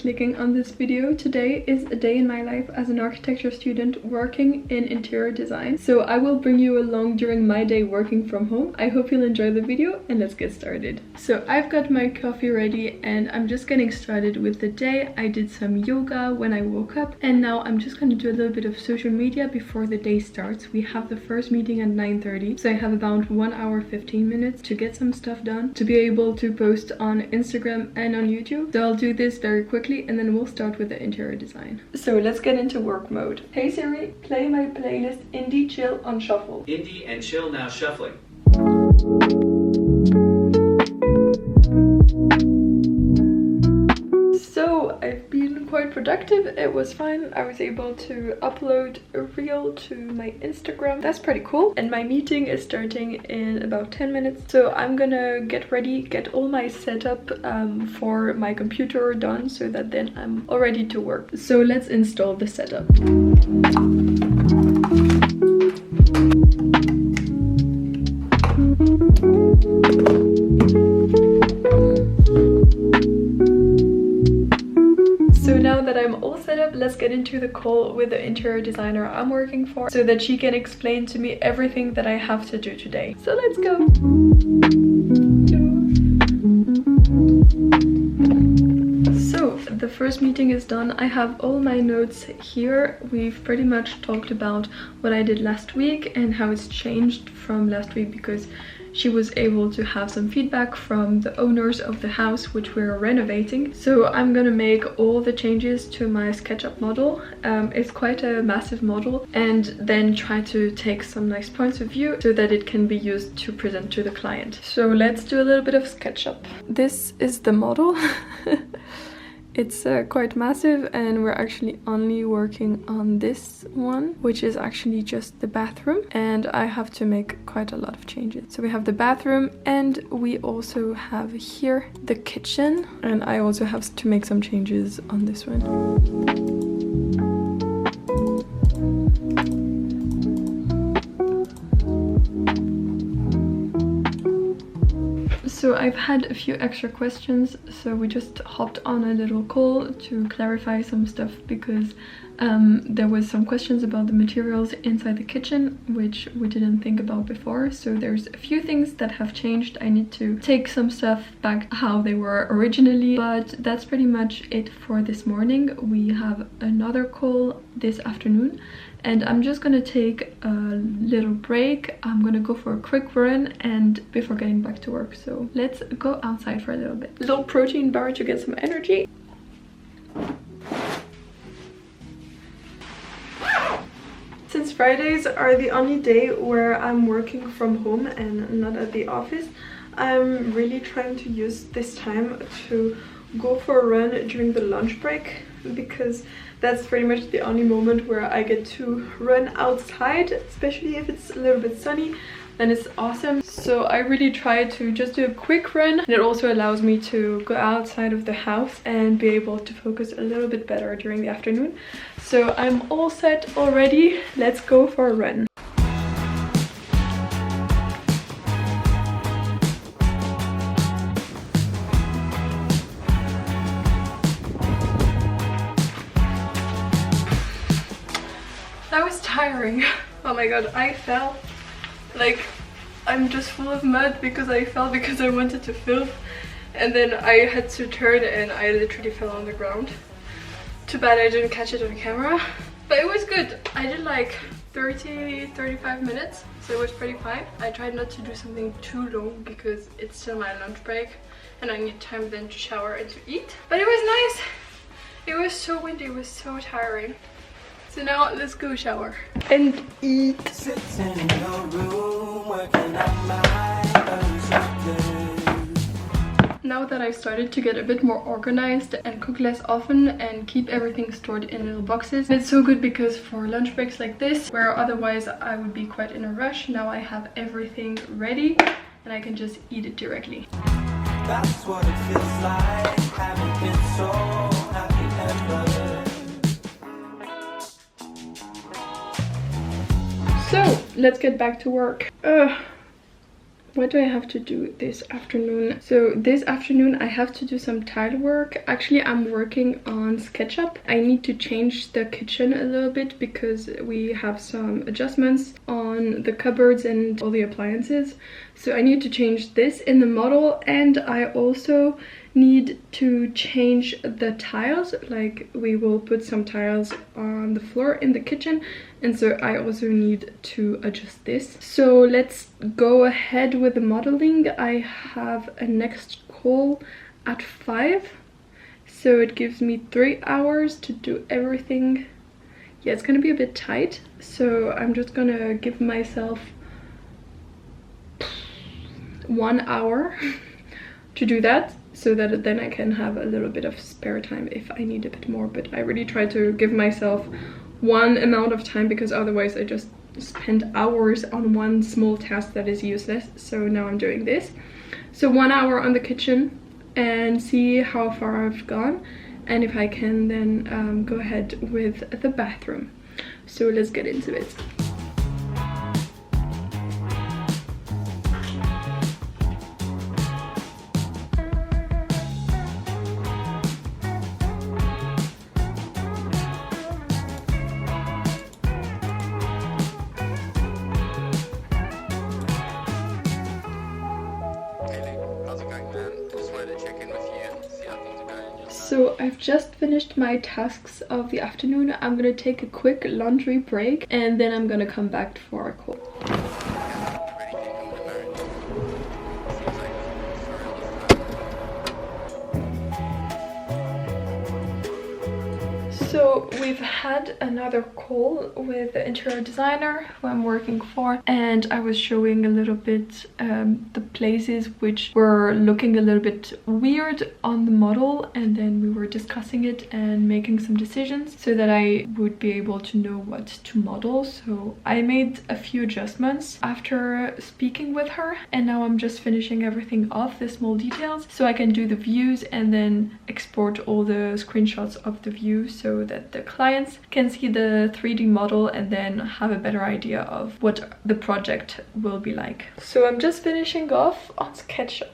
clicking on this video. Today is a day in my life as an architecture student working in interior design. So I will bring you along during my day working from home. I hope you'll enjoy the video and let's get started. So I've got my coffee ready and I'm just getting started with the day. I did some yoga when I woke up and now I'm just going to do a little bit of social media before the day starts. We have the first meeting at 9:30, so I have about 1 hour 15 minutes to get some stuff done to be able to post on Instagram and on YouTube. So I'll do this very quickly and then we'll start with the interior design. So let's get into work mode. Hey Siri, play my playlist Indie Chill on shuffle. Indie and Chill now shuffling. So I've been quite productive. It was fine. I was able to upload a reel to my Instagram. That's pretty cool. And my meeting is starting in about 10 minutes. So I'm gonna get ready, get all my setup for my computer done so that then I'm all ready to work. So let's install the setup. So now that I'm all set up, let's get into the call with the interior designer I'm working for so that she can explain to me everything that I have to do today. So let's go! So the first meeting is done. I have all my notes here. We've pretty much talked about what I did last week and how it's changed from last week because she was able to have some feedback from the owners of the house which we're renovating. So I'm gonna make all the changes to my SketchUp model. It's quite a massive model, and then try to take some nice points of view so that it can be used to present to the client. So let's do a little bit of SketchUp. This is the model. It's quite massive and we're actually only working on this one, which is actually just the bathroom, and I have to make quite a lot of changes. So we have the bathroom and we also have here the kitchen, and I also have to make some changes on this one. So I've had a few extra questions, so we just hopped on a little call to clarify some stuff because there was some questions about the materials inside the kitchen which we didn't think about before. So there's a few things that have changed. I need to take some stuff back how they were originally, but that's pretty much it for this morning. We have another call this afternoon and I'm just gonna take a little break. I'm gonna go for a quick run and before getting back to work. So let's go outside for a little bit. Little protein bar to get some energy. Since Fridays are the only day where I'm working from home and not at the office, I'm really trying to use this time to go for a run during the lunch break, because that's pretty much the only moment where I get to run outside, especially if it's a little bit sunny. Then it's awesome. So I really try to just do a quick run, and it also allows me to go outside of the house and be able to focus a little bit better during the afternoon. So I'm all set already. Let's go for a run. That was tiring. Oh my god, I fell. Like, I'm just full of mud because I fell because I wanted to film, and then I had to turn and I literally fell on the ground. Too bad I didn't catch it on camera, but it was good. I did like 30-35 minutes, so it was pretty fine. I tried not to do something too long because it's still my lunch break and I need time then to shower and to eat. But it was nice. It was so windy, it was so tiring. So now let's go shower and eat. Now that I've started to get a bit more organized and cook less often and keep everything stored in little boxes, it's so good because for lunch breaks like this, where otherwise I would be quite in a rush, now I have everything ready and I can just eat it directly. That's what it feels like, haven't been so happy ever. So let's get back to work. What do I have to do this afternoon? So this afternoon I have to do some tile work. Actually, I'm working on SketchUp. I need to change the kitchen a little bit because we have some adjustments on the cupboards and all the appliances. So I need to change this in the model, and I also need to change the tiles. Like, we will put some tiles on the floor in the kitchen, and so I also need to adjust this. So let's go ahead with the modeling. I have a next call at 5, so it gives me 3 hours to do everything. Yeah, it's gonna be a bit tight, so I'm just gonna give myself 1 hour to do that, so that then I can have a little bit of spare time if I need a bit more. But I really try to give myself one amount of time, because otherwise I just spend hours on one small task that is useless. So now I'm doing this. So 1 hour on the kitchen and see how far I've gone, and if I can then go ahead with the bathroom. So let's get into it. So I've just finished my tasks of the afternoon. I'm gonna take a quick laundry break, and then I'm gonna come back for a call. So we've had another call with the interior designer who I'm working for, and I was showing a little bit the places which were looking a little bit weird on the model, and then we were discussing it and making some decisions so that I would be able to know what to model. So I made a few adjustments after speaking with her, and now I'm just finishing everything off, the small details, so I can do the views and then export all the screenshots of the views so that the clients can see the 3D model and then have a better idea of what the project will be like. So I'm just finishing off on SketchUp.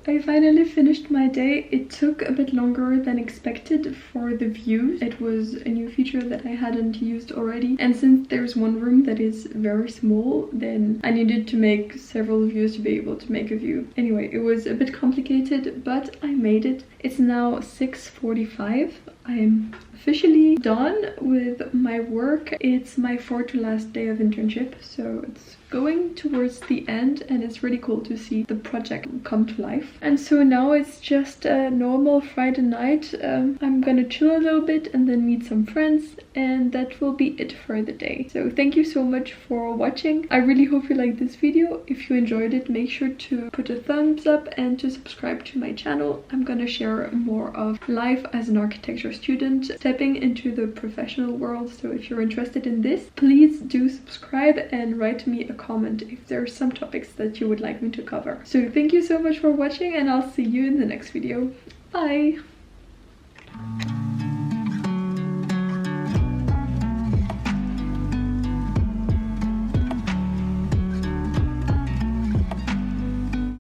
I finally finished my day. It took a bit longer than expected for the views. It was a new feature that I hadn't used already, and since there's one room that is very small, then I needed to make several views to be able to make a view. Anyway, it was a bit complicated, but I made it. It's now 6:45. I'm officially done with my work. It's my 4th to last day of internship, so it's going towards the end, and it's really cool to see the project come to life. And so now it's just a normal Friday night. I'm gonna chill a little bit and then meet some friends, and that will be it for the day. So thank you so much for watching. I really hope you liked this video. If you enjoyed it, make sure to put a thumbs up and to subscribe to my channel. I'm gonna share more of life as an architecture student, stepping into the professional world. So if you're interested in this, please do subscribe and write me a comment if there are some topics that you would like me to cover. So thank you so much for watching, and I'll see you in the next video. Bye!